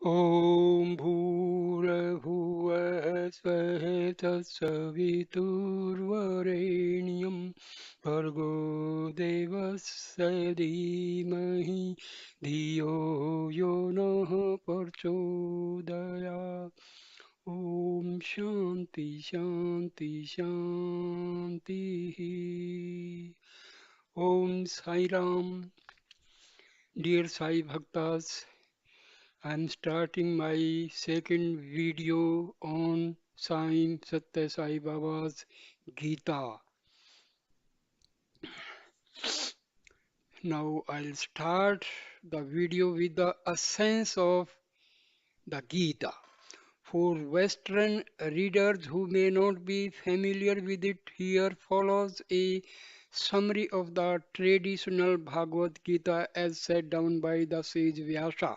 ॐ भूर्भुवः स्वः तत्सवितुर्वरेण्यं भर्गो देवस्य धीमहि धियो यो नः प्रचोदयात् ॐ शान्ति शान्ति शान्तिः ॐ Sai Ram. Dear Sai Bhaktas, I am starting my second video on Sai Sathya Sai Baba's Gita. Now I'll start the video with the essence of the Gita. For Western readers who may not be familiar with it, here follows a summary of the traditional Bhagavad Gita as set down by the sage Vyasa.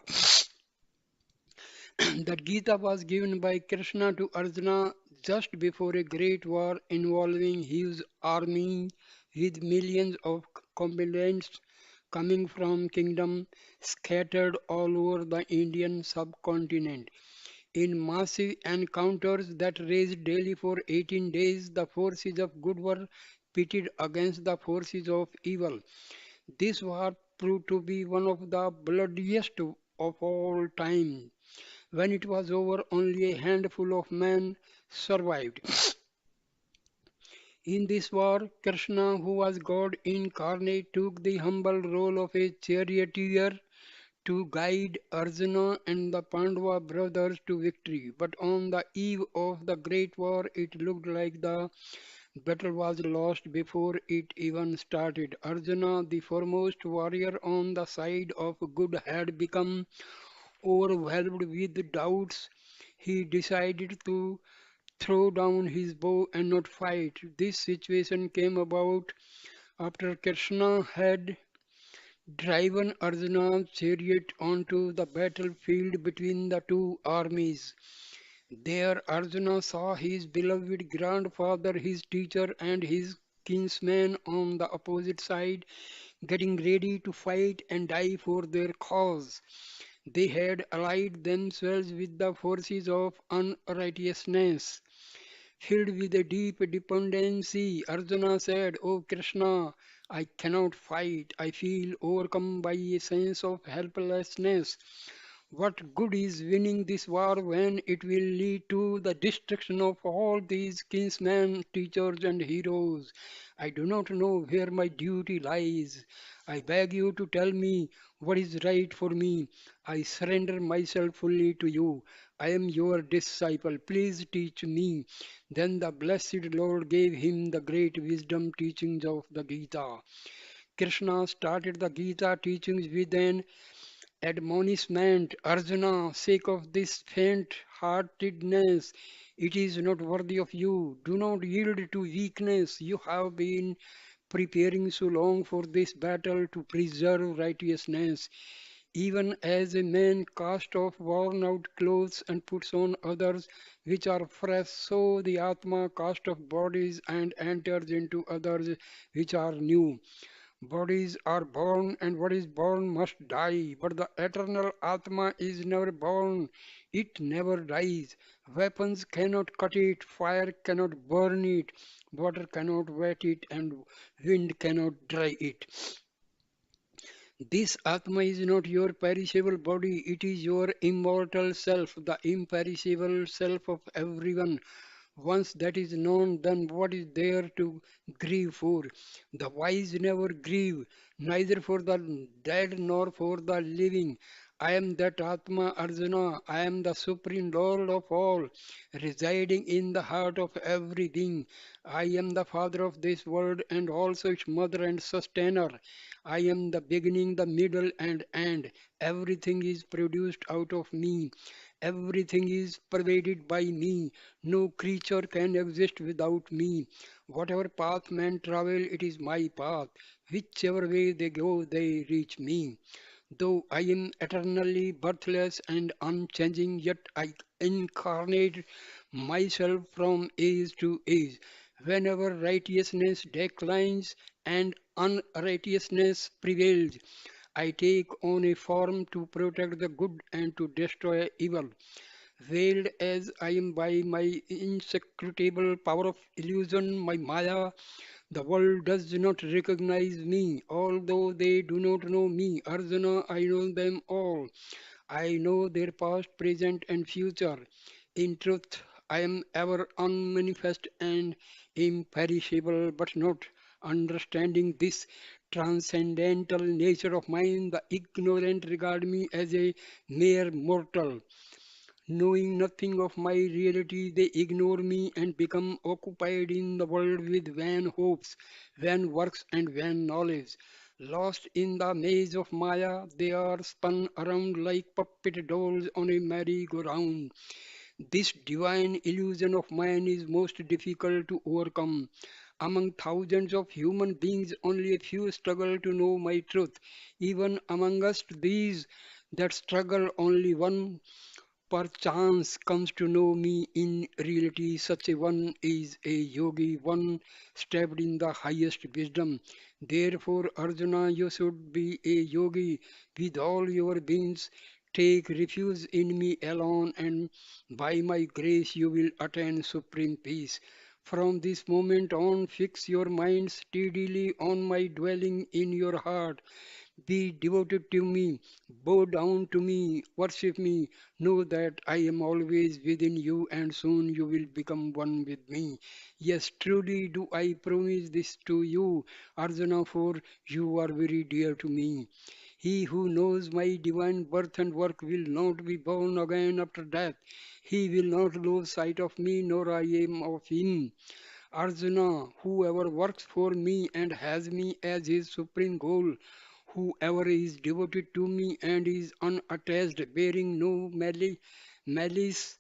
The Gita was given by Krishna to Arjuna just before a great war involving his army with millions of combatants coming from kingdoms scattered all over the Indian subcontinent. In massive encounters that raged daily for 18 days, the forces of good were pitted against the forces of evil. This war proved to be one of the bloodiest of all time. When it was over, only a handful of men survived. In this war, Krishna, who was God incarnate, took the humble role of a charioteer to guide Arjuna and the Pandava brothers to victory. But on the eve of the great war, it looked like the battle was lost before it even started. Arjuna, the foremost warrior on the side of good, had become overwhelmed with doubts. He decided to throw down his bow and not fight. This situation came about after Krishna had driven Arjuna's chariot onto the battlefield between the two armies. There Arjuna saw his beloved grandfather, his teacher, and his kinsman on the opposite side, getting ready to fight and die for their cause. They had allied themselves with the forces of unrighteousness. Filled with a deep dependency, Arjuna said, O Krishna, I cannot fight. I feel overcome by a sense of helplessness. What good is winning this war when it will lead to the destruction of all these kinsmen, teachers, and heroes? I do not know where my duty lies. I beg you to tell me what is right for me. I surrender myself fully to you. I am your disciple. Please teach me. Then the blessed Lord gave him the great wisdom teachings of the Gita. Krishna started the Gita teachings with an admonishment, Arjuna, sake of this faint heartedness, it is not worthy of you. Do not yield to weakness. You have been preparing so long for this battle to preserve righteousness. Even as a man casts off worn out clothes and puts on others which are fresh, so the Atma casts off bodies and enters into others which are new. Bodies are born, and what is born must die. But the eternal Atma is never born, it never dies. Weapons cannot cut it, fire cannot burn it, water cannot wet it, and wind cannot dry it. This Atma is not your perishable body, it is your immortal self, the imperishable self of everyone. Once that is known, then what is there to grieve for? The wise never grieve, neither for the dead nor for the living. I am that Atma Arjuna, I am the supreme Lord of all, residing in the heart of every being. I am the father of this world and also its mother and sustainer. I am the beginning, the middle, and end. Everything is produced out of me. Everything is pervaded by me. No creature can exist without me. Whatever path men travel, it is my path. Whichever way they go, they reach me. Though I am eternally birthless and unchanging, yet I incarnate myself from age to age. Whenever righteousness declines and unrighteousness prevails, I take on a form to protect the good and to destroy evil. Veiled as I am by my inscrutable power of illusion, my Maya, the world does not recognize me, although they do not know me. Arjuna, I know them all. I know their past, present, and future. In truth, I am ever unmanifest and imperishable, but not understanding this transcendental nature of mine, the ignorant regard me as a mere mortal. Knowing nothing of my reality, they ignore me and become occupied in the world with vain hopes, vain works, and vain knowledge. Lost in the maze of Maya, they are spun around like puppet dolls on a merry-go-round. This divine illusion of mine is most difficult to overcome. Among thousands of human beings, only a few struggle to know my truth. Even amongst these that struggle, only one perchance comes to know me in reality. Such a one is a yogi, one stepped in the highest wisdom. Therefore, Arjuna, you should be a yogi with all your beings. Take refuge in me alone, and by my grace you will attain supreme peace. From this moment on, fix your mind steadily on my dwelling in your heart. Be devoted to me, bow down to me, worship me. Know that I am always within you, and soon you will become one with me. Yes, truly do I promise this to you, Arjuna, for you are very dear to me. He who knows my divine birth and work will not be born again after death. He will not lose sight of me, nor I am of him. Arjuna, whoever works for me and has me as his supreme goal, whoever is devoted to me and is unattached, bearing no malice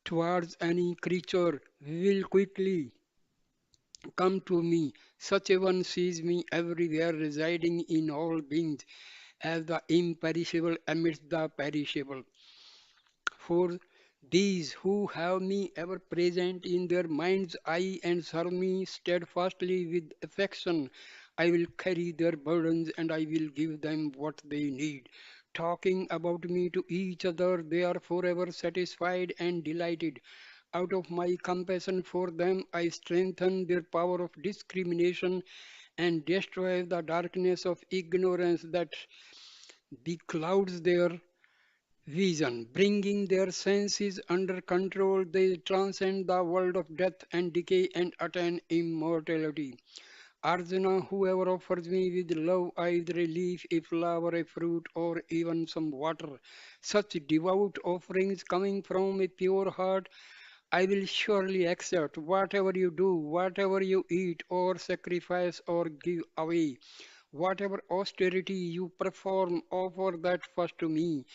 towards any creature, will quickly come to me. Such a one sees me everywhere, residing in all beings, as the imperishable amidst the perishable. For these who have me ever present in their mind's eye and serve me steadfastly with affection, I will carry their burdens and I will give them what they need. Talking about me to each other, they are forever satisfied and delighted. Out of my compassion for them, I strengthen their power of discrimination and destroy the darkness of ignorance that beclouds their vision. Bringing their senses under control, they transcend the world of death and decay and attain immortality. Arjuna, whoever offers me with love either a leaf, a flower, a fruit, or even some water, such devout offerings coming from a pure heart, I will surely accept whatever you do, whatever you eat, or sacrifice, or give away. Whatever austerity you perform, offer that first to me.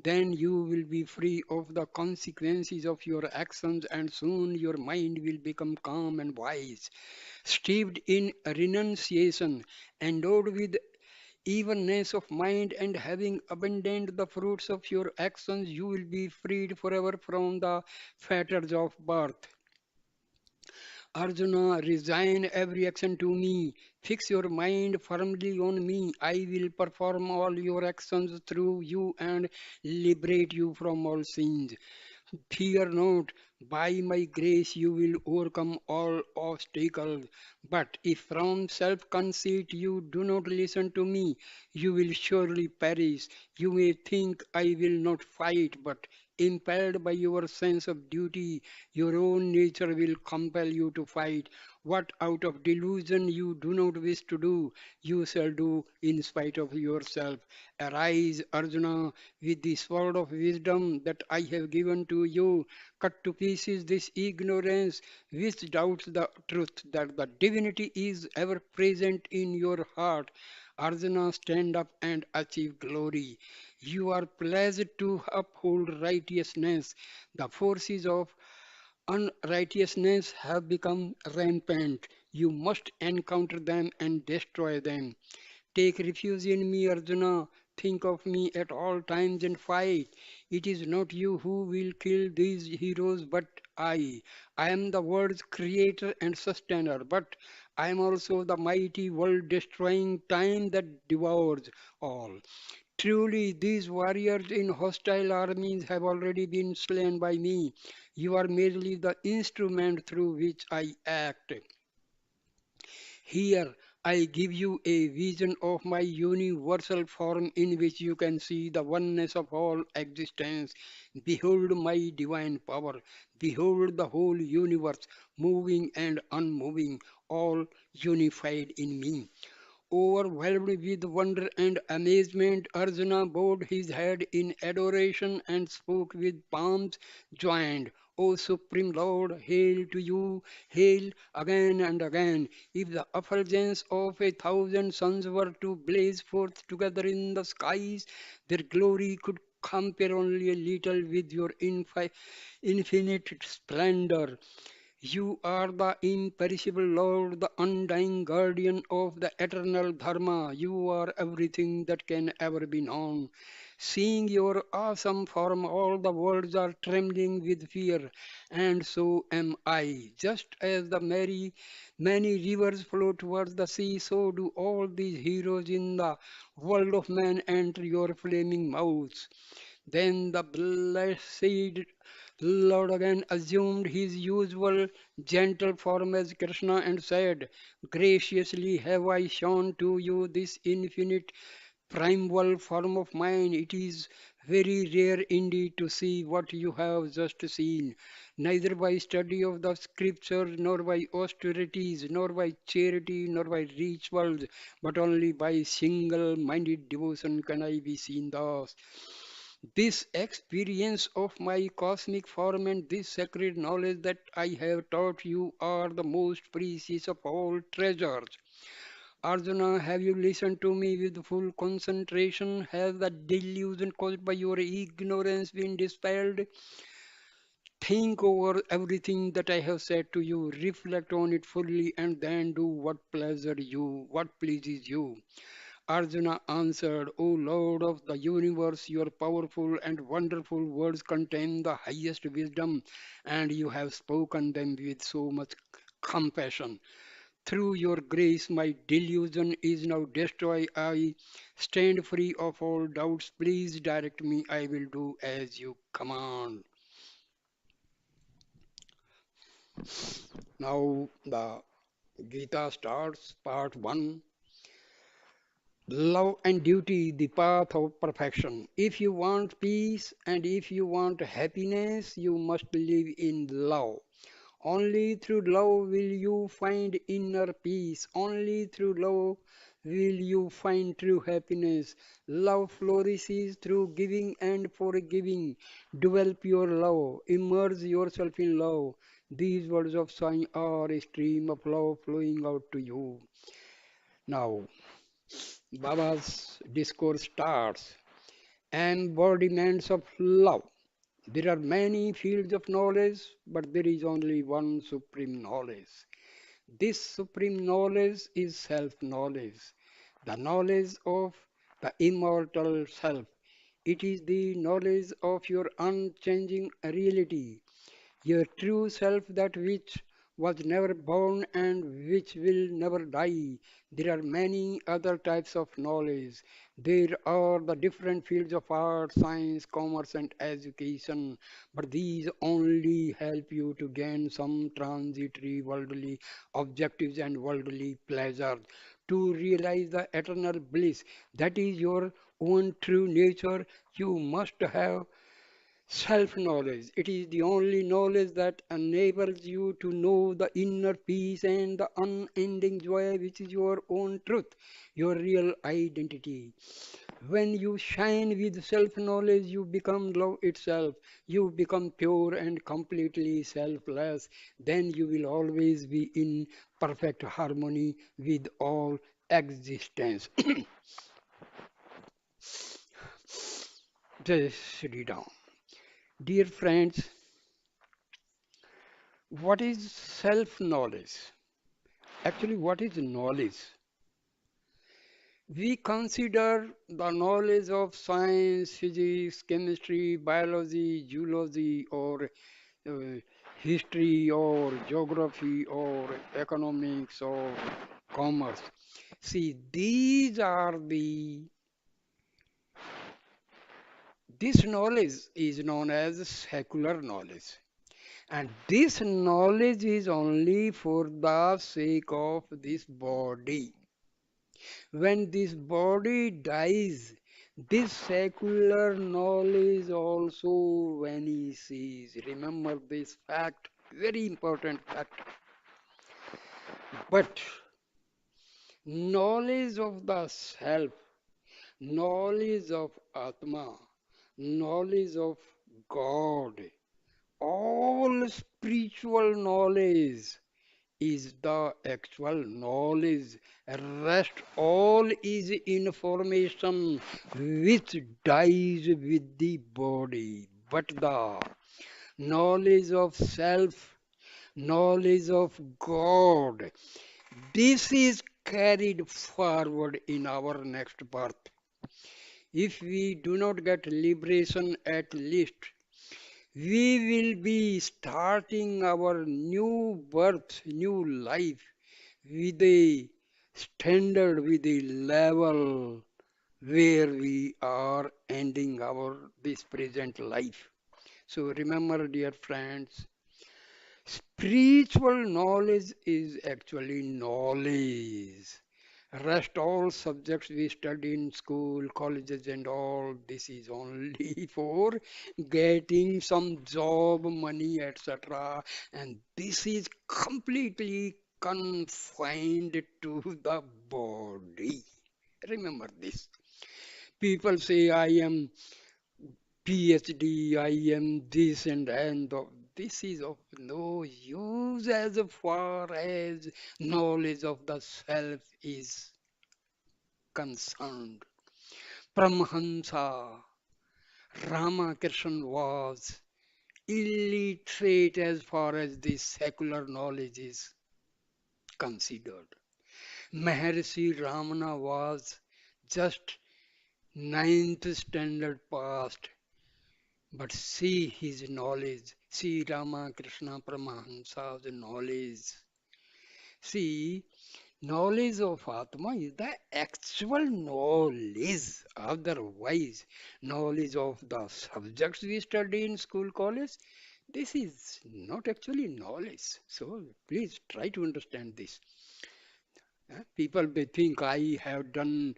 Then you will be free of the consequences of your actions, and soon your mind will become calm and wise. Steeped in renunciation, endowed with evenness of mind, and having abandoned the fruits of your actions, you will be freed forever from the fetters of birth. Arjuna, resign every action to me. Fix your mind firmly on me. I will perform all your actions through you and liberate you from all sins. Fear not, by my grace you will overcome all obstacles. But if from self conceit you do not listen to me, you will surely perish. You may think I will not fight, but impelled by your sense of duty, your own nature will compel you to fight. What out of delusion you do not wish to do, you shall do in spite of yourself. Arise, Arjuna, with the sword of wisdom that I have given to you. Cut to pieces this ignorance which doubts the truth that the divinity is ever present in your heart. Arjuna, stand up and achieve glory. You are pleased to uphold righteousness. The forces of unrighteousness have become rampant. You must encounter them and destroy them. Take refuge in me, Arjuna. think of me at all times and fight. It is not you who will kill these heroes, but I. I am the world's creator and sustainer, but I am also the mighty world destroying time that devours all. Truly, these warriors in hostile armies have already been slain by me. You are merely the instrument through which I act. Here, I give you a vision of my universal form in which you can see the oneness of all existence. Behold my divine power. Behold the whole universe, moving and unmoving, all unified in me. Overwhelmed with wonder and amazement, Arjuna bowed his head in adoration and spoke with palms joined. O Supreme Lord, hail to you, hail again and again. If the effulgence of 1,000 suns were to blaze forth together in the skies, their glory could compare only a little with your infinite splendor. You are the imperishable Lord, the undying guardian of the eternal Dharma. You are everything that can ever be known. Seeing your awesome form, all the worlds are trembling with fear, and so am I. Just as the many rivers flow towards the sea, so do all these heroes in the world of man enter your flaming mouths. Then the blessed Lord again assumed his usual gentle form as Krishna and said, graciously have I shown to you this infinite primeval form of mine. It is very rare indeed to see what you have just seen, neither by study of the scriptures, nor by austerities, nor by charity, nor by rituals, but only by single minded devotion can I be seen thus. This experience of my cosmic form and this sacred knowledge that I have taught you are the most precious of all treasures. Arjuna, have you listened to me with full concentration? Has the delusion caused by your ignorance been dispelled? Think over everything that I have said to you, reflect on it fully, and then do what pleases you. Arjuna answered, O Lord of the universe, your powerful and wonderful words contain the highest wisdom, and you have spoken them with so much compassion. Through your grace, my delusion is now destroyed. I stand free of all doubts. Please direct me. I will do as you command. Now, the Gita starts part 1. Love and duty, the path of perfection. If you want peace and if you want happiness, you must live in love. Only through love will you find inner peace. Only through love will you find true happiness. Love flourishes through giving and forgiving. Develop your love. Immerse yourself in love. These words of Sai are a stream of love flowing out to you. Now, Baba's discourse starts. Embodiments of love. There are many fields of knowledge, but there is only one supreme knowledge. This supreme knowledge is self knowledge, the knowledge of the immortal self. It is the knowledge of your unchanging reality, your true self, that which was never born and which will never die. There are many other types of knowledge. There are the different fields of art, science, commerce, and education, but these only help you to gain some transitory worldly objectives and worldly pleasures. To realize the eternal bliss that is your own true nature, you must have self knowledge. It is the only knowledge that enables you to know the inner peace and the unending joy, which is your own truth, your real identity. When you shine with self knowledge, you become love itself. You become pure and completely selfless. Then you will always be in perfect harmony with all existence. Just read down. Dear friends, what is self knowledge? Actually, what is knowledge? We consider the knowledge of science, physics, chemistry, biology, geology, or uh, history, or geography, or economics, or commerce. See, these are the this knowledge is known as secular knowledge. And this knowledge is only for the sake of this body. When this body dies, this secular knowledge also vanishes. Remember this fact, very important fact. But knowledge of the self, knowledge of Atma, knowledge of God, all spiritual knowledge is the actual knowledge. Rest all is information which dies with the body. But the knowledge of self, knowledge of God, this is carried forward in our next birth. If we do not get liberation at least, we will be starting our new birth, new life with a standard, with a level where we are ending our this present life. So remember, dear friends, spiritual knowledge is actually knowledge. Rest all subjects we study in school, colleges, and all, this is only for getting some job, money, etc. And this is completely confined to the body. Remember this. People say, I am PhD, I am this and this is of no use as far as knowledge of the self is concerned. Paramahamsa Ramakrishna was illiterate as far as this secular knowledge is considered. Maharishi Ramana was just ninth standard passed, but see his knowledge, see Ramakrishna Paramahamsa's knowledge. See, knowledge of Atma is the actual knowledge. Otherwise, knowledge of the subjects we study in school, college, this is not actually knowledge. So please try to understand this. People may think I have done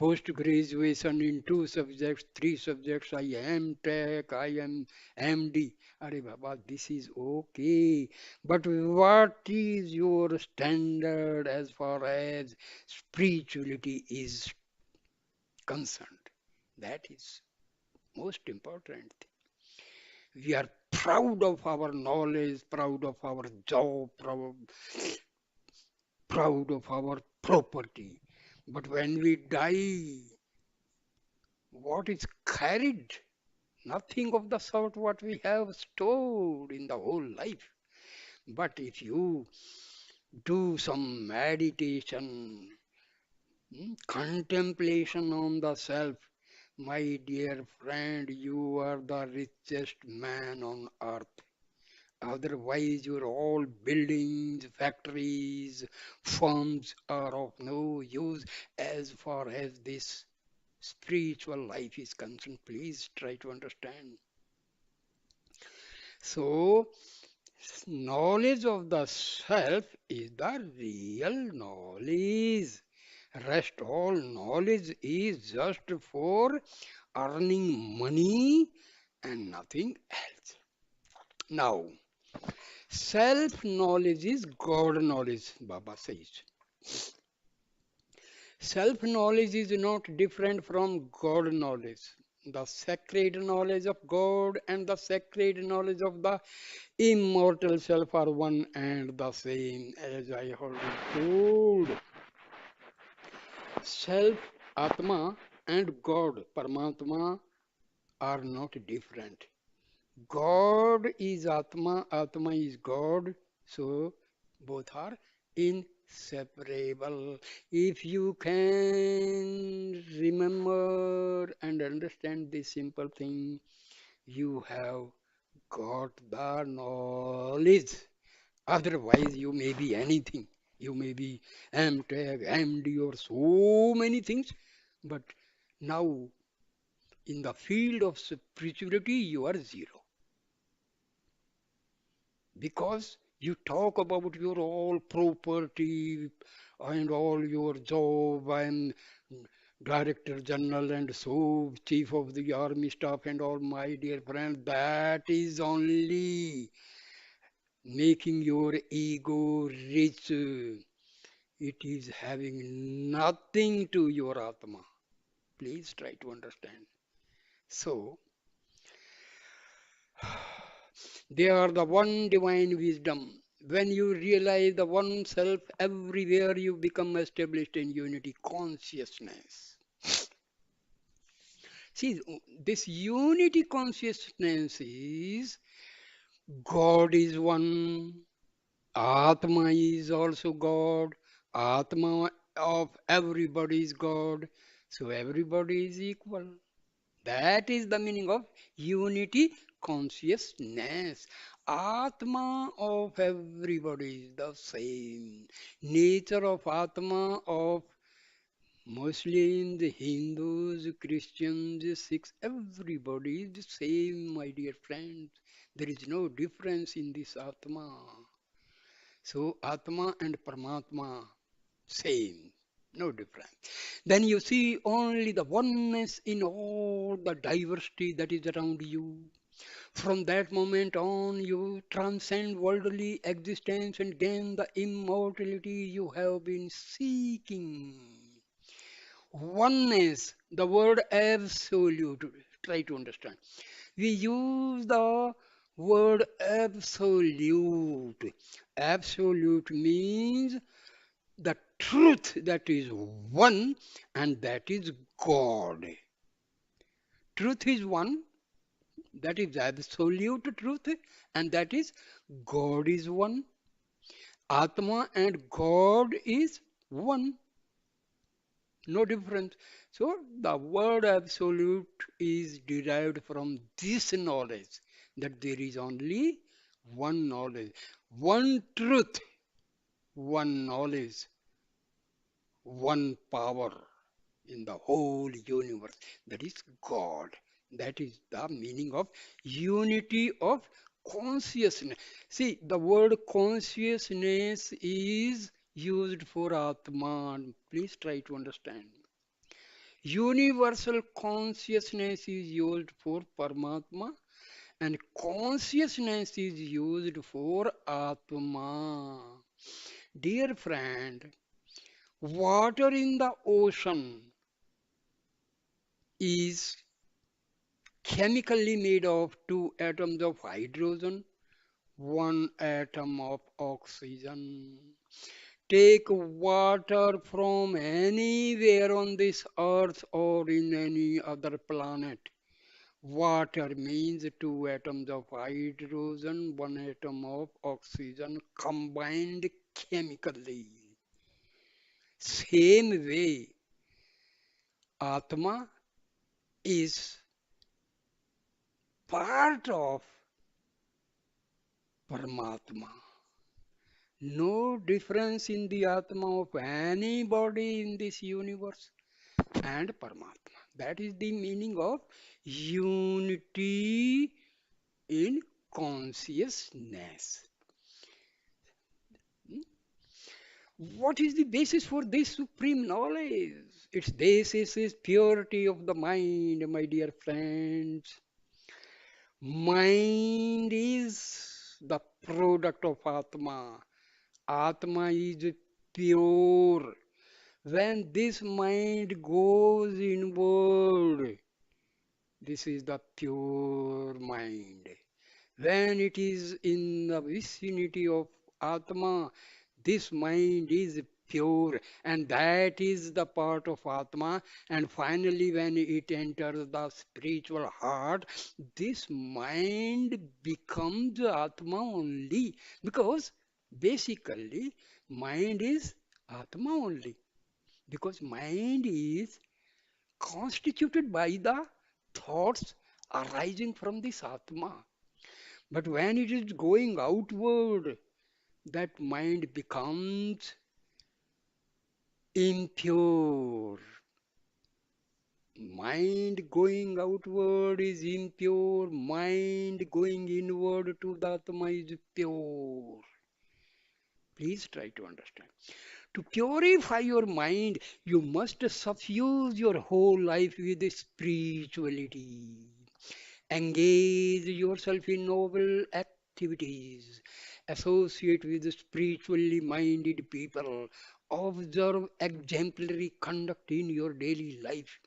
post graduation in two subjects, three subjects. I am tech, I am MD. Are Baba, this is okay. But what is your standard as far as spirituality is concerned? That is most important. We are proud of our knowledge, proud of our job, proud of our property. But when we die, what is carried? Nothing of the sort what we have stored in the whole life. But if you do some meditation, contemplation on the self, my dear friend, you are the richest man on earth. Otherwise, your all buildings, factories, firms are of no use as far as this spiritual life is concerned. Please try to understand. So, knowledge of the self is the real knowledge. Rest all knowledge is just for earning money and nothing else. Now, self knowledge is God knowledge, Baba says. Self knowledge is not different from God knowledge. The sacred knowledge of God and the sacred knowledge of the immortal self are one and the same, as I already told. Self, Atma, and God, Paramatma, are not different. God is Atma, Atma is God, so both are inseparable. If you can remember and understand this simple thing, you have got the knowledge. Otherwise, you may be anything. You may be MTech, MD, or so many things. But now, in the field of spirituality, you are zero. Because you talk about your all property and all your job and director general and so chief of the army staff and all, my dear friend, that is only making your ego rich. It is having nothing to your atma. Please try to understand. So they are the one divine wisdom. When you realize the one self everywhere, you become established in unity consciousness. See, this unity consciousness is God is one, Atma is also God, Atma of everybody is God, so everybody is equal. That is the meaning of unity consciousness. Atma of everybody is the same. Nature of Atma of Muslims, Hindus, Christians, Sikhs, everybody is the same, my dear friends. There is no difference in this Atma. So Atma and Paramatma, same, no difference. Then you see only the oneness in all the diversity that is around you. From that moment on, you transcend worldly existence and gain the immortality you have been seeking. Oneness, the word absolute, try to understand. We use the word absolute. Absolute means the truth that is one, and that is God. Truth is one, that is absolute truth, and that is God is one. Atma and God is one, no difference. So the word absolute is derived from this knowledge that there is only one knowledge, one truth, one knowledge, one power in the whole universe. That is God. That is the meaning of unity of consciousness. See, the word consciousness is used for Atman. Please try to understand. Universal consciousness is used for Paramatma, and consciousness is used for Atma. Dear friend, water in the ocean is chemically made of two atoms of hydrogen, one atom of oxygen. Take water from anywhere on this earth or in any other planet. Water means two atoms of hydrogen, one atom of oxygen combined chemically. Same way, Atma is part of Paramatma. No difference in the Atma of anybody in this universe and Paramatma. That is the meaning of unity in consciousness. What is the basis for this supreme knowledge? Its basis is purity of the mind, my dear friends. Mind is the product of Atma. Atma is pure. When this mind goes inward, this is the pure mind. When it is in the vicinity of Atma, this mind is pure, and that is the part of Atma. And finally, when it enters the spiritual heart, this mind becomes Atma only, because basically Mind is Atma only. Because mind is constituted by the thoughts arising from this Atma. But when it is going outward, that mind becomes impure. Mind going outward is impure. Mind going inward to the Atma is pure. Please try to understand. To purify your mind, you must suffuse your whole life with spirituality. Engage yourself in noble activities. Associate with spiritually minded people. Observe exemplary conduct in your daily life.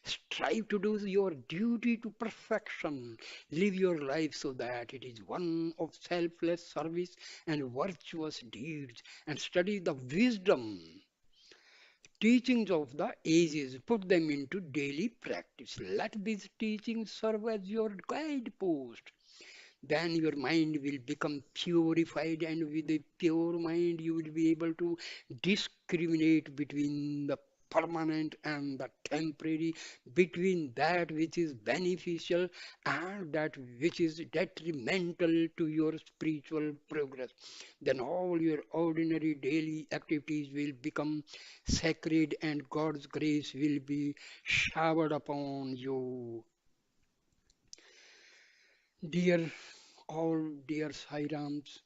Strive to do your duty to perfection. Live your life so that it is one of selfless service and virtuous deeds. And study the wisdom teachings of the ages, put them into daily practice. Let these teachings serve as your guidepost. Then your mind will become purified, and with a pure mind, you will be able to discriminate between the permanent and the temporary, between that which is beneficial and that which is detrimental to your spiritual progress. Then all your ordinary daily activities will become sacred, and God's grace will be showered upon you. Dear all dear Sairams,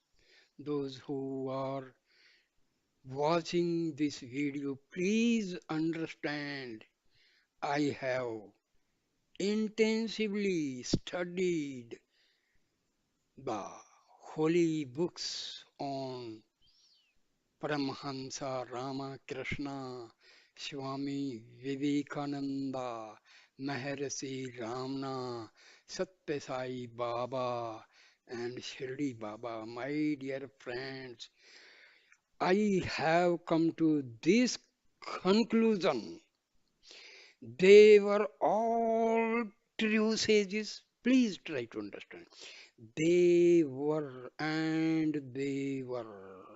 those who are watching this video, please understand I have intensively studied the holy books on Paramahansa Ramakrishna, Swami Vivekananda, Maharishi Ramana, Sathya Sai Baba, and Shirdi Baba. My dear friends, I have come to this conclusion. They were all true sages. Please try to understand. They were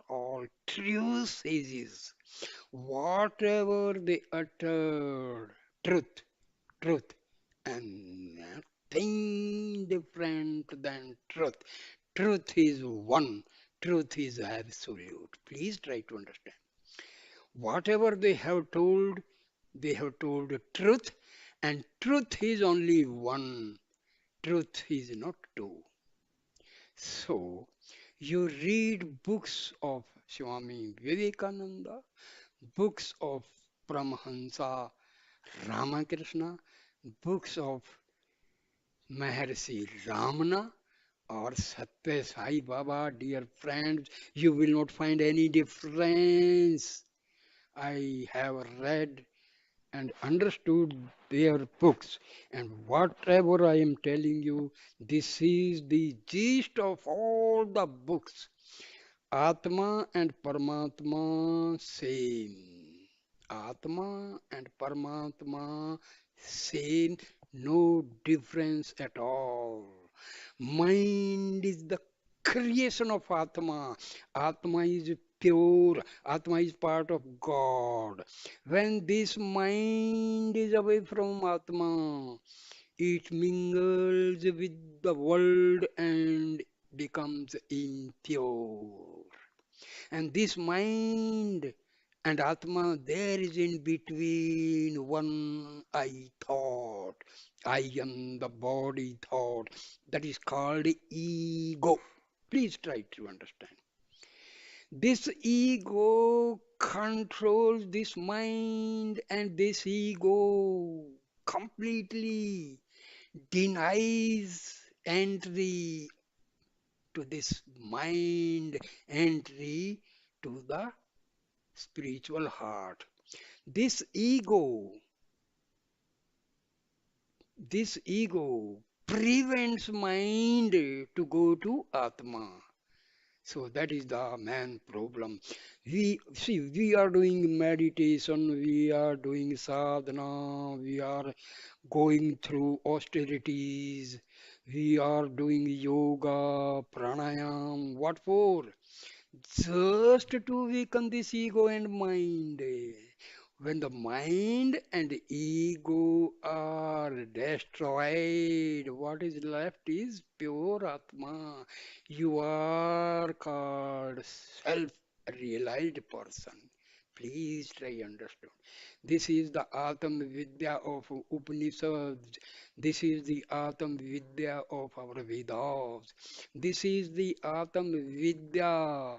all true sages. Whatever they uttered, truth, truth, and nothing different than truth. Truth is one, truth is absolute. Please try to understand. Whatever they have told the truth, and truth is only one, truth is not two. So, you read books of Swami Vivekananda, books of Paramahansa Ramakrishna, books of Maharishi Ramana, or Sathya Sai Baba, dear friends, you will not find any difference. I have read and understood their books, and whatever I am telling you, this is the gist of all the books. Atma and Paramatma same. Atma and Paramatma same, no difference at all. Mind is the creation of Atma. Atma is pure. Atma is part of God. When this mind is away from Atma, it mingles with the world and becomes impure. And this mind and Atma, there is in between one I thought. I am the body thought. That is called ego. Please try to understand. This ego controls this mind, and this ego completely denies entry to this mind, entry to the spiritual heart. This ego, this ego prevents mind to go to Atma. So that is the main problem. We are doing meditation, we are doing sadhana, we are going through austerities, we are doing yoga, pranayam. What for? just to weaken this ego and mind. When the mind and ego are destroyed, what is left is pure Atma. You are called self-realized person. Please try understand. This is the Atam Vidya of Upanishads. This is the Atam Vidya of our Vedas. This is the Atam Vidya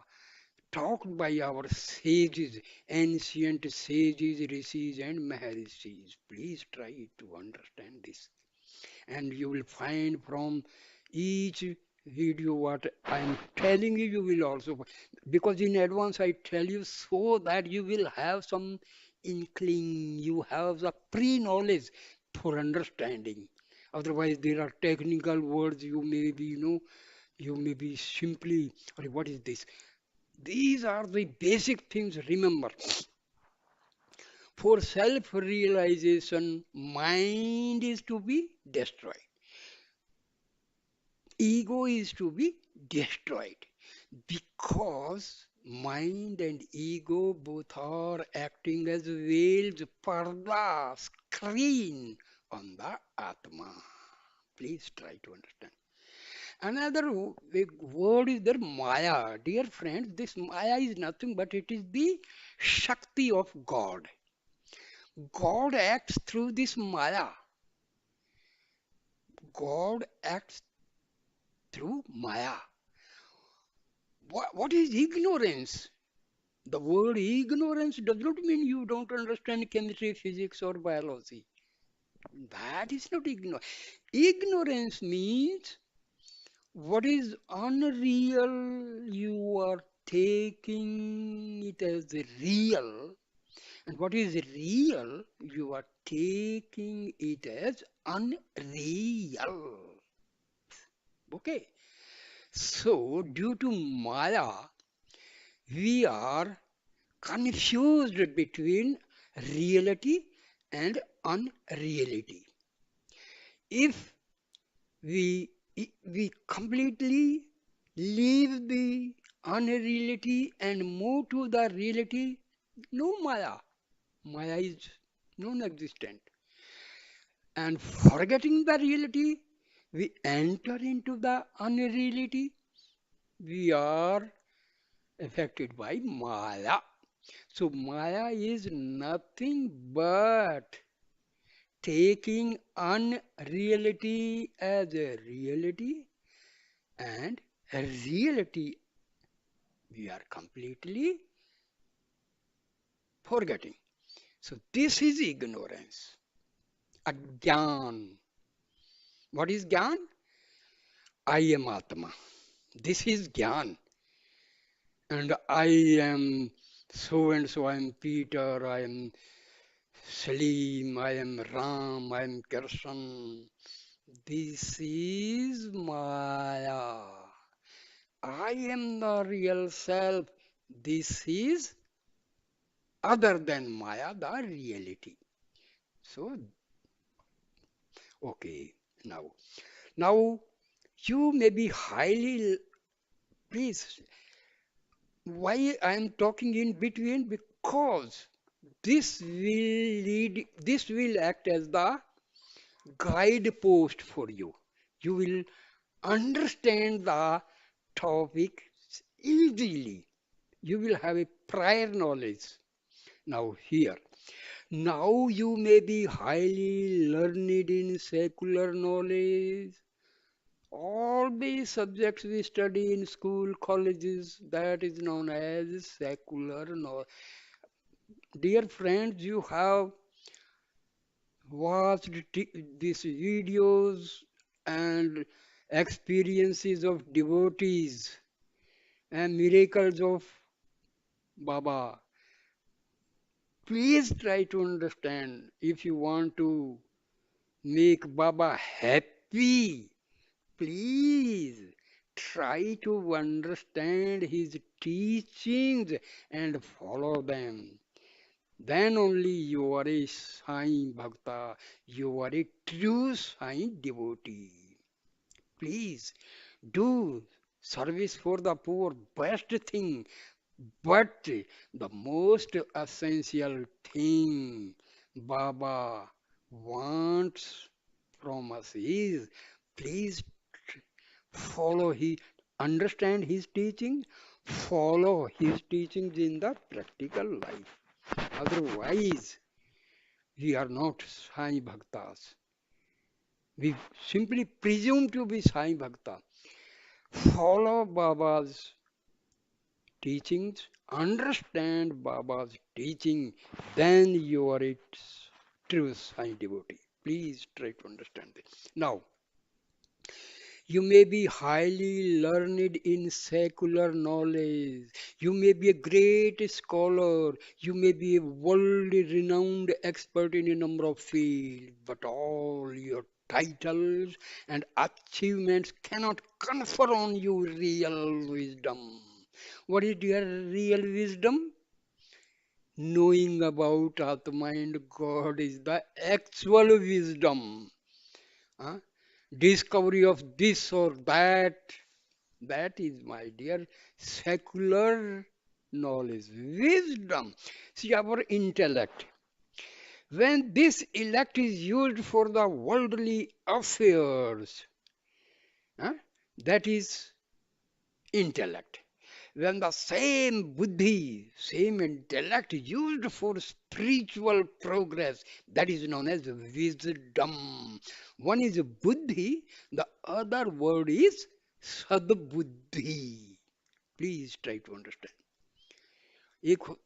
taught by our sages, ancient sages, rishis, and maharishis. Please try to understand this. And you will find from each video what I am telling you, you will also, because in advance I tell you so that you will have some inkling, you have the pre-knowledge for understanding. Otherwise, there are technical words you may be, you may be simply, or what is this? These are the basic things. Remember, for self realization, mind is to be destroyed, ego is to be destroyed because mind and ego both are acting as veils, parda, screen on the Atma. Please try to understand. Another big word is there, Maya. Dear friends, this Maya is nothing but it is the Shakti of God. God acts through this Maya. God acts through Maya. What is ignorance? The word ignorance does not mean you don't understand chemistry, physics, or biology. That is not ignorance. Ignorance means what is unreal, you are taking it as real, and what is real, you are taking it as unreal. Okay. So, due to Maya, we are confused between reality and unreality. If we completely leave the unreality and move to the reality, no Maya. Maya is non-existent. And forgetting the reality, we enter into the unreality. We are affected by Maya. So Maya is nothing but taking unreality as a reality and a reality we are completely forgetting. So this is ignorance. Agyan. What is Gyan? I am Atma. This is Gyan. And I am so and so. I am Peter. I am Salim. I am Ram. I am Krishna. This is Maya. I am the real self. This is other than Maya, the reality. So, okay, now, now you may be highly, please, why I am talking in between? Because this will act as the guide post for you. You will understand the topic easily. You will have a prior knowledge. Now, here. Now you may be highly learned in secular knowledge. All the subjects we study in school, colleges, that is known as secular knowledge. Dear friends, you have watched these videos and experiences of devotees and miracles of Baba. Please try to understand if you want to make Baba happy. Please try to understand his teachings and follow them. Then only you are a Sai Bhakta, you are a true Sai devotee. Please do. Service for the poor, best thing. But the most essential thing Baba wants from us is please follow his, understand his teaching, follow his teachings in the practical life. Otherwise, we are not Sai Bhaktas. We simply presume to be Sai Bhakta. Follow Baba's teachings, understand Baba's teaching, then you are its true Sai devotee. Please try to understand this. Now, you may be highly learned in secular knowledge. You may be a great scholar. You may be a world renowned expert in a number of fields. But all your titles and achievements cannot confer on you real wisdom. What is your real wisdom? Knowing about Atma and God is the actual wisdom. Huh? Discovery of this or that, that is, my dear, secular knowledge, wisdom. See, our intellect. When this intellect is used for the worldly affairs, huh, that is intellect. When the same buddhi, same intellect used for spiritual progress, that is known as wisdom. One is buddhi, the other word is sadbuddhi. Please try to understand. एक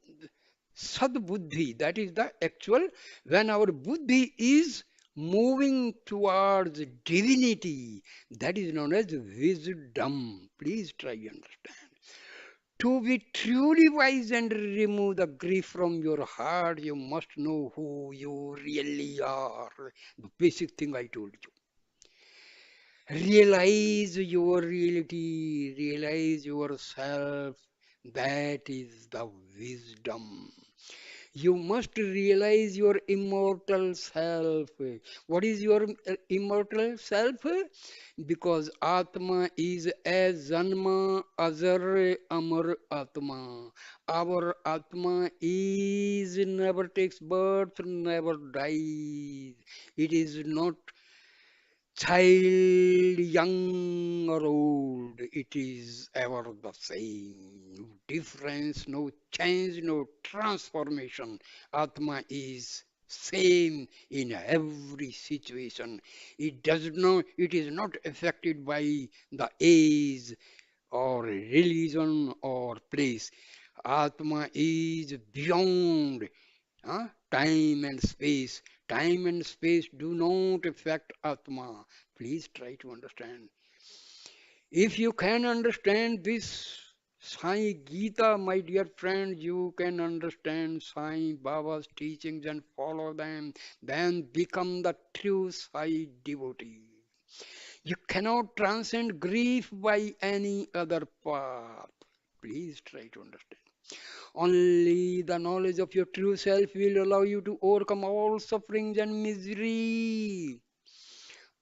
sadbuddhi, that is the actual, when our buddhi is moving towards divinity, that is known as wisdom. Please try to understand. To be truly wise and remove the grief from your heart, you must know who you really are. The basic thing I told you. Realize your reality, realize yourself. That is the wisdom. You must realize your immortal self. What is your immortal self? Because Atma is as Janma Azar Amar Atma. Our Atma is never takes birth, never dies. It is not child, young or old, it is ever the same. No difference, no change, no transformation. Atma is same in every situation. It is not affected by the age or religion or place. Atma is beyond time and space. Time and space do not affect Atma. Please try to understand. If you can understand this Sai Gita, my dear friend, you can understand Sai Baba's teachings and follow them, then become the true Sai devotee. You cannot transcend grief by any other path. Please try to understand. Only the knowledge of your true self will allow you to overcome all sufferings and misery.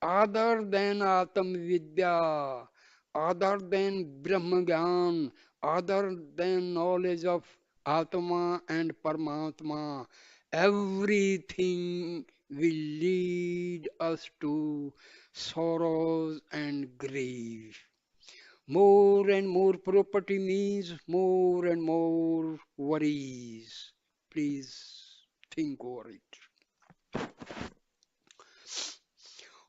Other than Atam Vidya, other than Brahma Gyan, other than knowledge of Atma and Paramatma, everything will lead us to sorrows and grief. More and more property means more and more worries. Please think over it.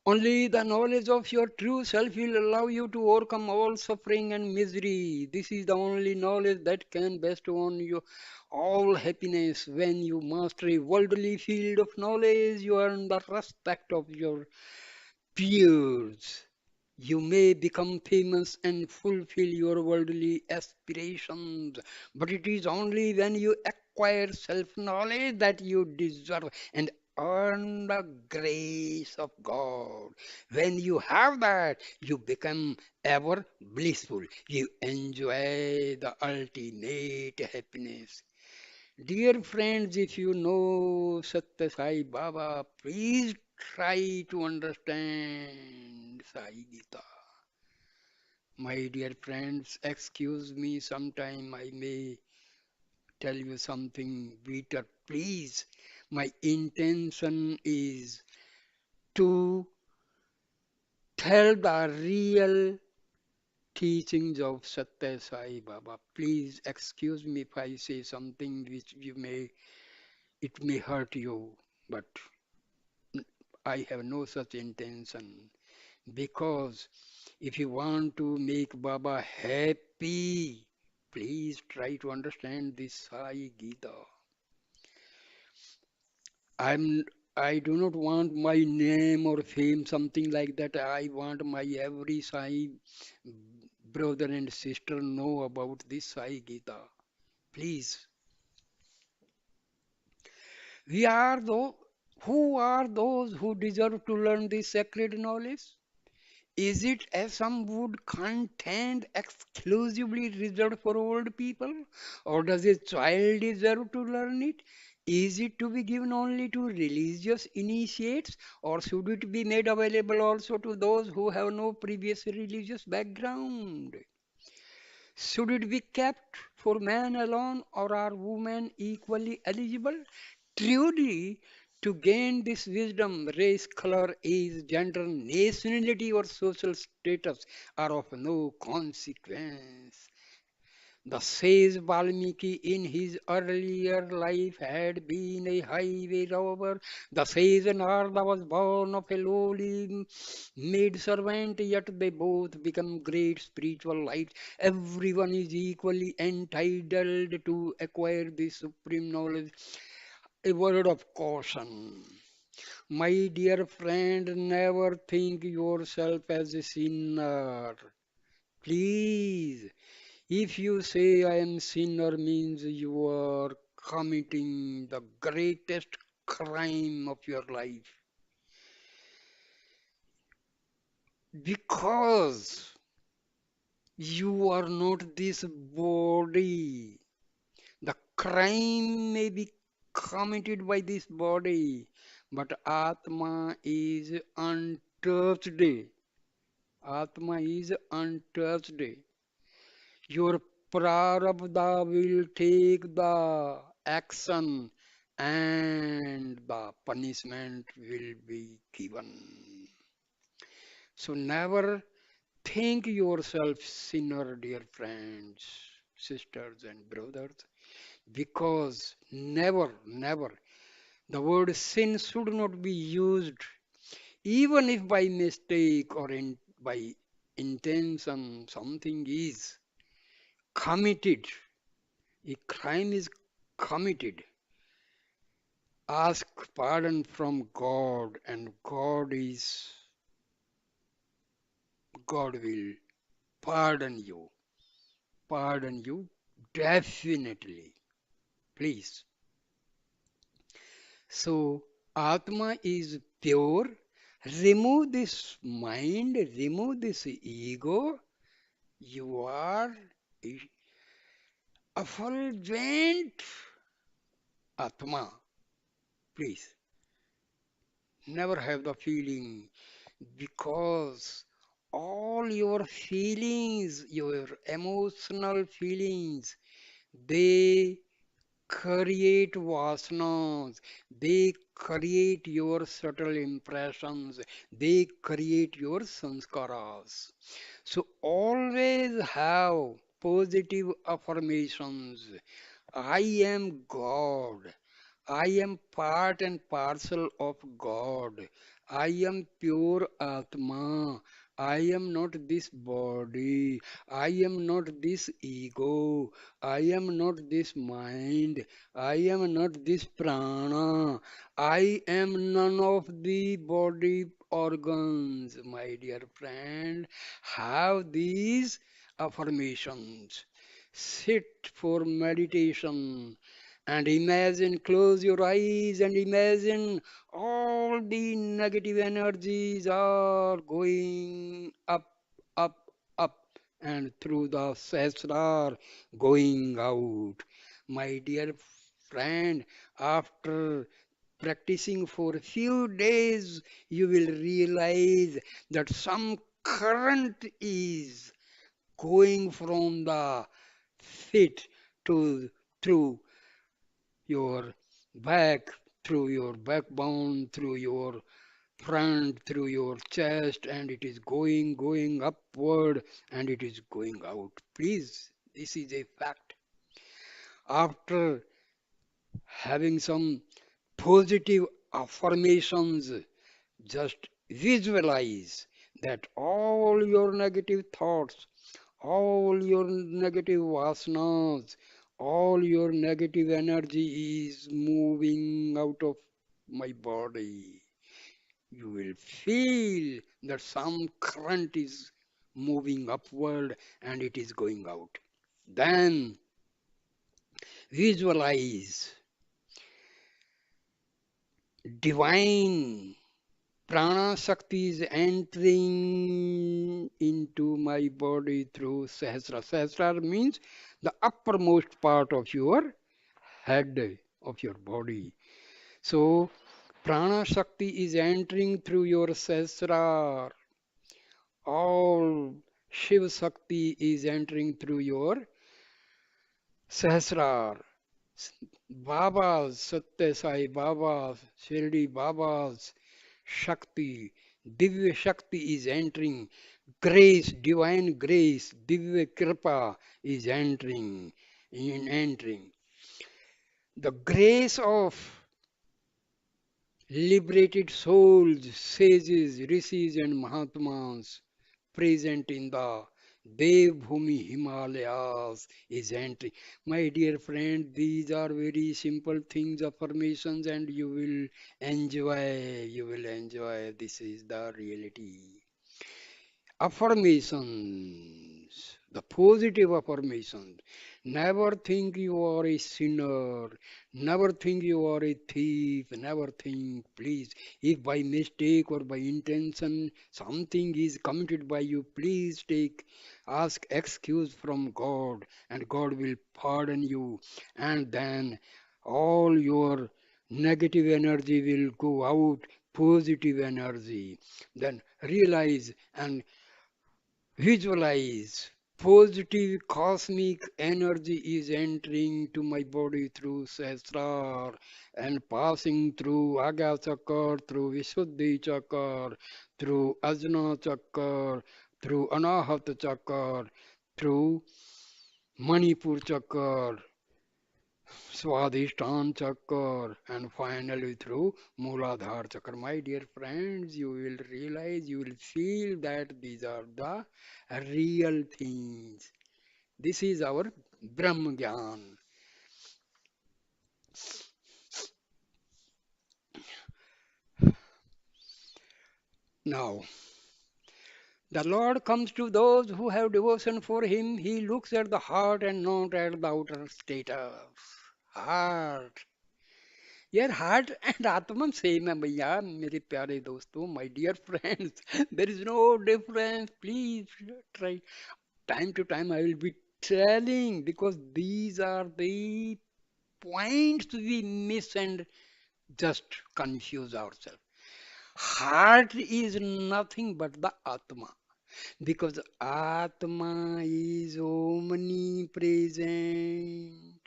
Only the knowledge of your true self will allow you to overcome all suffering and misery. This is the only knowledge that can bestow on you all happiness. When you master a worldly field of knowledge, you earn the respect of your peers. You may become famous and fulfill your worldly aspirations, but it is only when you acquire self knowledge that you deserve and earn the grace of God. When you have that, you become ever blissful. You enjoy the ultimate happiness. Dear friends, if you know Sathya Sai Baba, please try to understand Sai Gita. My dear friends, excuse me, sometime I may tell you something bitter. Please, my intention is to tell the real teachings of Sathya Sai Baba. Please excuse me if I say something which it may hurt you, but I have no such intention. Because if you want to make Baba happy, please try to understand this Sai Gita. I'm I do not want my name or fame, something like that. I want my every Sai brother and sister know about this Sai Gita. Please, we are those who are those who deserve to learn this sacred knowledge. Is it, as some would contend, exclusively reserved for old people? Or does a child deserve to learn it? Is it to be given only to religious initiates? Or should it be made available also to those who have no previous religious background? Should it be kept for man alone, or are women equally eligible? Truly, to gain this wisdom, race, color, age, gender, nationality, or social status are of no consequence. The sage Valmiki in his earlier life had been a highway robber. The sage Narada was born of a lowly maid servant, yet they both become great spiritual lights. Everyone is equally entitled to acquire this supreme knowledge. A word of caution. My dear friend, never think yourself as a sinner. Please, if you say I am sinner means you are committing the greatest crime of your life. Because you are not this body. The crime may be committed by this body, but Atma is untouched. Atma is untouched. Your prarabdha will take the action and the punishment will be given. So never think yourself sinner, dear friends, sisters and brothers, because never, the word sin should not be used, even if by mistake or by intention something is committed, a crime is committed. Ask pardon from God, and God will pardon you. Pardon you definitely. Please. So, Atma is pure. Remove this mind, remove this ego. You are effulgent Atma. Please, never have the feeling, because all your feelings, your emotional feelings, they create vasanas, they create your subtle impressions, they create your sanskaras. So always have positive affirmations. I am God. I am part and parcel of God. I am pure Atma. I am not this body. I am not this ego. I am not this mind. I am not this prana. I am none of the body organs, my dear friend. Have these affirmations. Sit for meditation and imagine, close your eyes and imagine all the negative energies are going up, and through the sesrar going out. My dear friend, after practicing for a few days, you will realize that some current is going from the feet to through your back, through your backbone, through your front, through your chest, and it is going upward, and it is going out. Please, this is a fact. After having some positive affirmations, just visualize that all your negative thoughts, all your negative vasanas, all your negative energy is moving out of my body. You will feel that some current is moving upward and it is going out. Then visualize divine prana Shakti is entering into my body through Sahasra. Sahasra means the uppermost part of your head, of your body. So, prana Shakti is entering through your Sahasra. All Shiva Shakti is entering through your Sahasrar. Babas, Sathya Sai Babas, Shirdi Babas, Shakti, Divya Shakti is entering. Grace, divine grace, Divya Kripa is entering. The grace of liberated souls, sages, rishis, and Mahatmas present in the Devbhumi Himalayas is entering. My dear friend, these are very simple things, affirmations, and you will enjoy. You will enjoy. This is the reality. Affirmations, the positive affirmations. Never think you are a sinner. Never think you are a thief. Never think, please, if by mistake or by intention something is committed by you, please ask excuse from God, and God will pardon you. And then all your negative energy will go out, positive energy. Then realize and visualize positive cosmic energy is entering to my body through Sahasrar and passing through Agya Chakra, through Visuddhi Chakra, through Ajna Chakra, through Anahat Chakra, through Manipur Chakra, Swadhisthana Chakra, and finally through Mooladhara Chakra. My dear friends, you will realize, you will feel that these are the real things. This is our Brahma Gyan. Now, the Lord comes to those who have devotion for Him. He looks at the heart and not at the outer status. Heart. यार heart and आत्मा same है भैया मेरे प्यारे दोस्तों my dear friends there is no difference please try time to time I will be telling because these are the points we miss and just confuse ourselves. Heart is nothing but the Atma because Atma is omnipresent.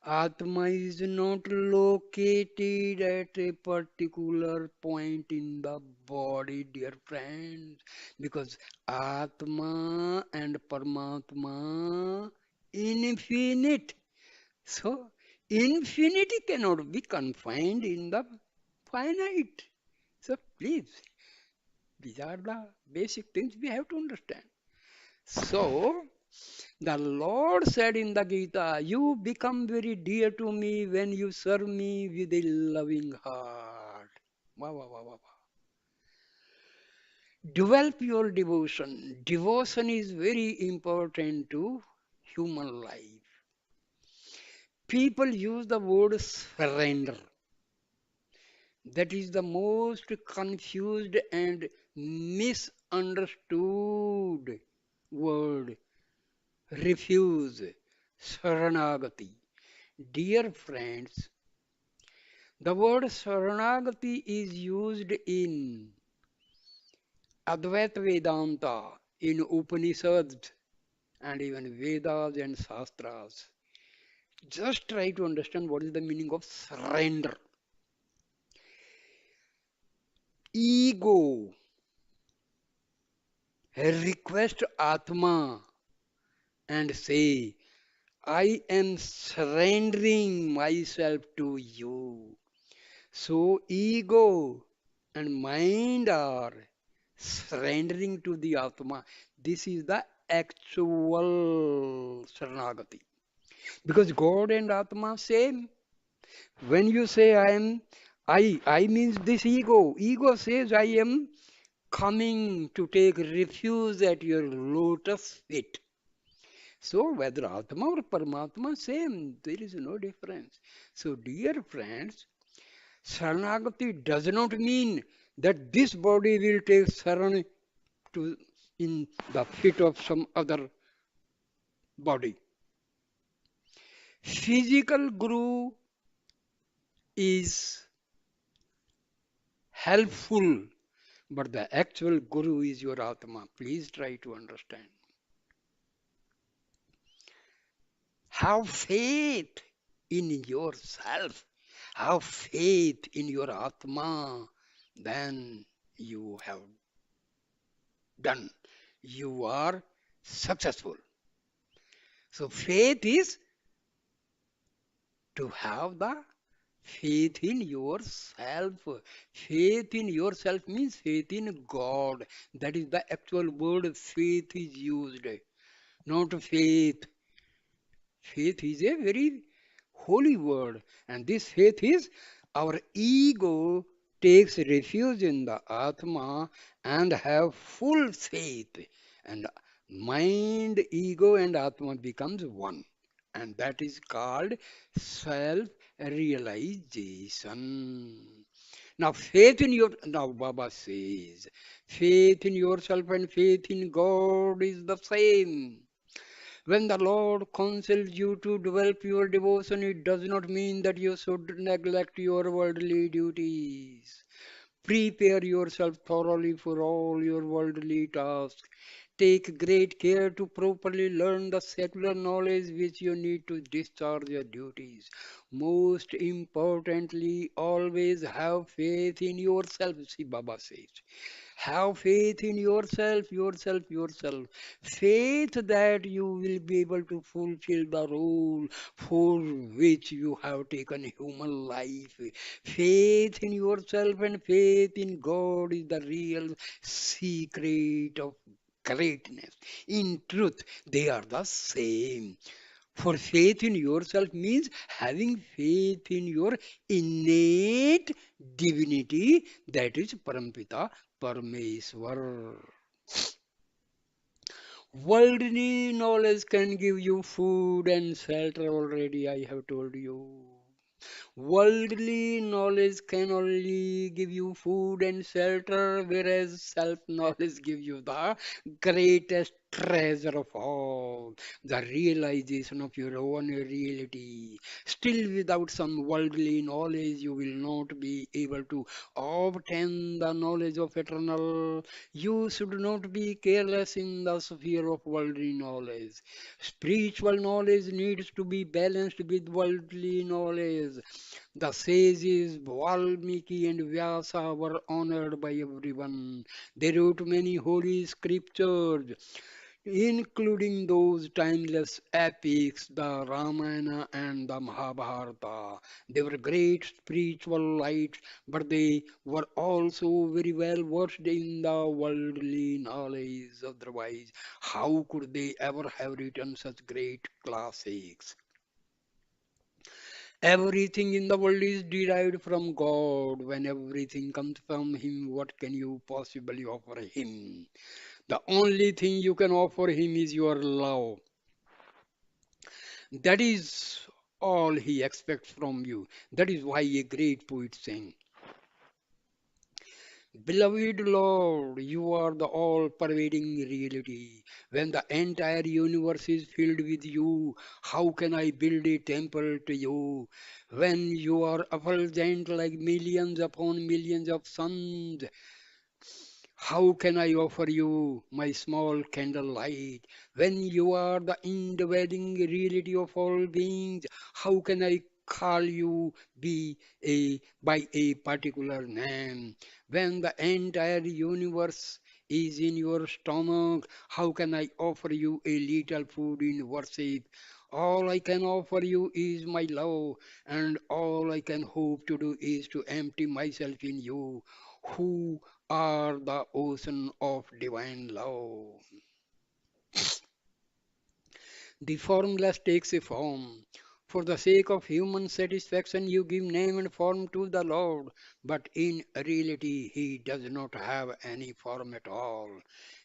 Atma is not located at a particular point in the body, dear friends, because Atma and Paramatma infinite. So infinity cannot be confined in the finite. So please, these are the basic things we have to understand. So the Lord said in the Gita, you become very dear to me when you serve me with a loving heart. Wow, wow, wow, wow, wow. Develop your devotion. Devotion is very important to human life. People use the word surrender. That is the most confused and misunderstood word. Refuse. Saranagati. Dear friends, the word Saranagati is used in Advaita Vedanta, in Upanishads, and even Vedas and Shastras. Just try to understand what is the meaning of surrender. Ego request Atma and say, I am surrendering myself to you. So ego and mind are surrendering to the Atma. This is the actual Saranagati. Because God and Atma same. When you say I means this ego. Ego says I am coming to take refuge at your lotus feet. So whether Atma or Paramatma, same. There is no difference. So dear friends, Saranagati does not mean that this body will take saran to in the feet of some other body. Physical guru is helpful, but the actual guru is your Atma. Please try to understand. Have faith in yourself. Have faith in your Atma. Then you have done. You are successful. So faith is to have the faith in yourself. Faith in yourself means faith in God. That is the actual word faith is used, not faith. Faith is a very holy word, and this faith is our ego takes refuge in the Atma and have full faith, and mind, ego, and Atma becomes one, and that is called self-realization. Now Baba says, faith in yourself and faith in God is the same. When the Lord counsels you to develop your devotion, it does not mean that you should neglect your worldly duties. Prepare yourself thoroughly for all your worldly tasks. Take great care to properly learn the secular knowledge which you need to discharge your duties. Most importantly, always have faith in yourself, see Baba says. Have faith in yourself, yourself, yourself. Faith that you will be able to fulfill the role for which you have taken human life. Faith in yourself and faith in God is the real secret of greatness. In truth, they are the same. For faith in yourself means having faith in your innate divinity, that is Parampita Parmeswar. Worldly knowledge can give you food and shelter already, I have told you. Worldly knowledge can only give you food and shelter, whereas self knowledge gives you the greatest treasure of all, the realization of your own reality. Still, without some worldly knowledge, you will not be able to obtain the knowledge of eternal. You should not be careless in the sphere of worldly knowledge. Spiritual knowledge needs to be balanced with worldly knowledge. The sages Valmiki and Vyasa were honored by everyone. They wrote many holy scriptures, including those timeless epics, the Ramana and the Mahabharata. They were great spiritual lights, but they were also very well versed in the worldly knowledge. Otherwise, how could they ever have written such great classics? Everything in the world is derived from God. When everything comes from Him, what can you possibly offer Him? The only thing you can offer Him is your love. That is all He expects from you. That is why a great poet sang, Beloved Lord, you are the all pervading reality. When the entire universe is filled with you, how can I build a temple to you? When you are effulgent like millions upon millions of suns, How can I offer you my small candlelight when you are the indwelling reality of all beings? How can I call you be a by a particular name when the entire universe is in your stomach? How can I offer you a little food in worship? All I can offer you is my love, and all I can hope to do is to empty myself in you, who are the ocean of divine love. The formless takes a form. For the sake of human satisfaction, you give name and form to the Lord, but in reality, He does not have any form at all.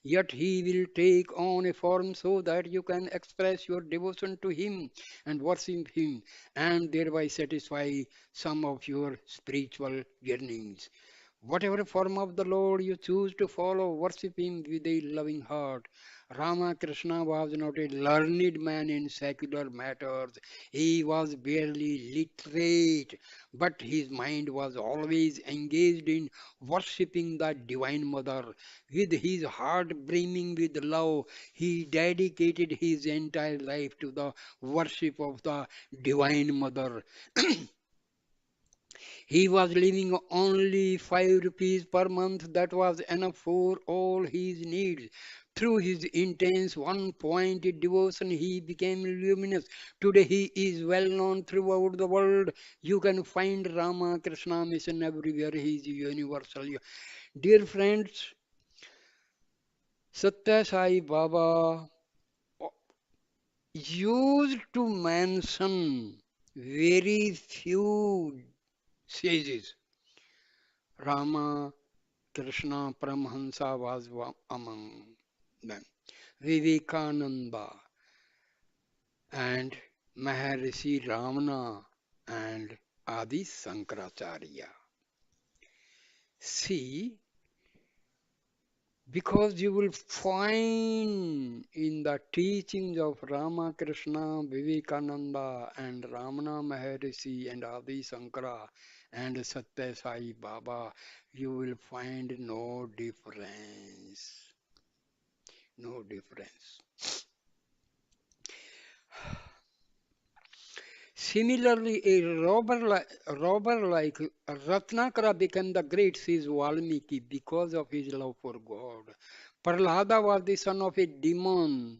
Yet He will take on a form so that you can express your devotion to Him and worship Him, and thereby satisfy some of your spiritual yearnings. Whatever form of the Lord you choose to follow, worship Him with a loving heart. Ramakrishna was not a learned man in secular matters. He was barely literate, but his mind was always engaged in worshipping the Divine Mother. With his heart brimming with love, he dedicated his entire life to the worship of the Divine Mother. He was living only 5 rupees per month. That was enough for all his needs. Through his intense one-pointed devotion, he became luminous. Today, he is well known throughout the world. You can find Rama Krishna mission everywhere. He is universal. Dear friends, Sathya Sai Baba used to mention very few sages. Rama Krishna Paramhansa was among them. Vivekananda and Maharishi Ramana and Adi Sankaracharya. See, because you will find in the teachings of Ramakrishna, Vivekananda, and Ramana Maharishi, and Adi Sankara, and Satya Sai Baba, you will find no difference. No difference. Similarly, robber like Ratnakara became the great, says Valmiki, because of his love for God. Prahlada was the son of a demon.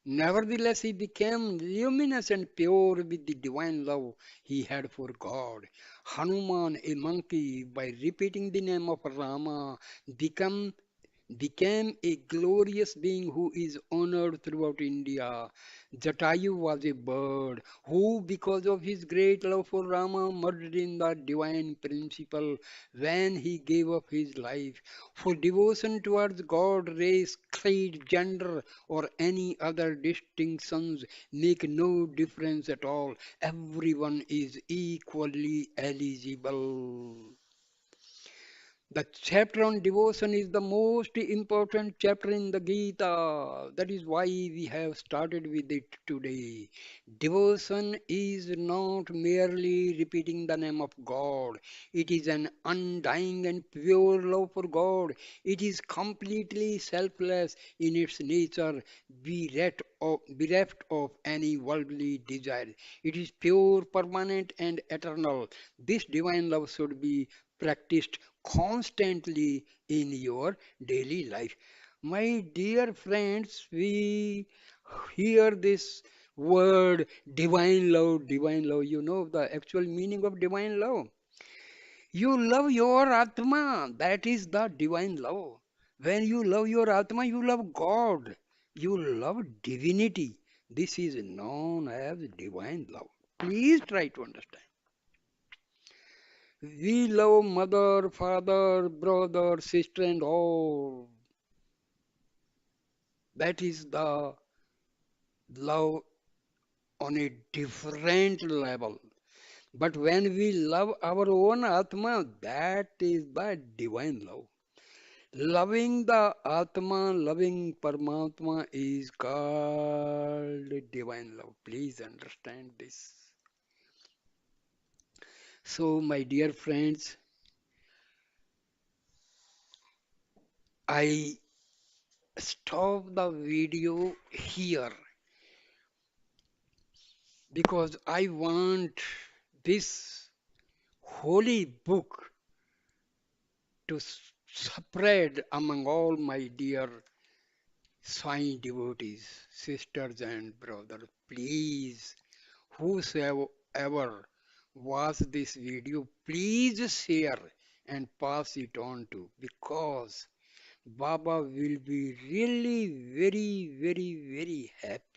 Nevertheless, he became luminous and pure with the divine love he had for God. Hanuman, a monkey, by repeating the name of Rama, become became a glorious being who is honored throughout India. Jatayu was a bird who, because of his great love for Rama, murdered in the divine principle when he gave up his life. For devotion towards God, race, creed, gender, or any other distinctions make no difference at all. Everyone is equally eligible. The chapter on devotion is the most important chapter in the Gita. That is why we have started with it today. Devotion is not merely repeating the name of God, it is an undying and pure love for God. It is completely selfless in its nature, bereft of any worldly desire. It is pure, permanent, and eternal. This divine love should be practiced constantly in your daily life. My dear friends, we hear this word divine love, divine love. You know the actual meaning of divine love. You love your Atma, that is the divine love. When you love your Atma, you love God, you love divinity. This is known as divine love. Please try to understand. We love mother, father, brother, sister, and all. That is the love on a different level. But when we love our own Atma, that is the divine love. Loving the Atma, loving Paramatma is called divine love. Please understand this. So, my dear friends, I stop the video here because I want this holy book to spread among all my dear Sai devotees, sisters and brothers. Please, whosoever watch this video, please share and pass it on to, because Baba will be really very, very, very happy.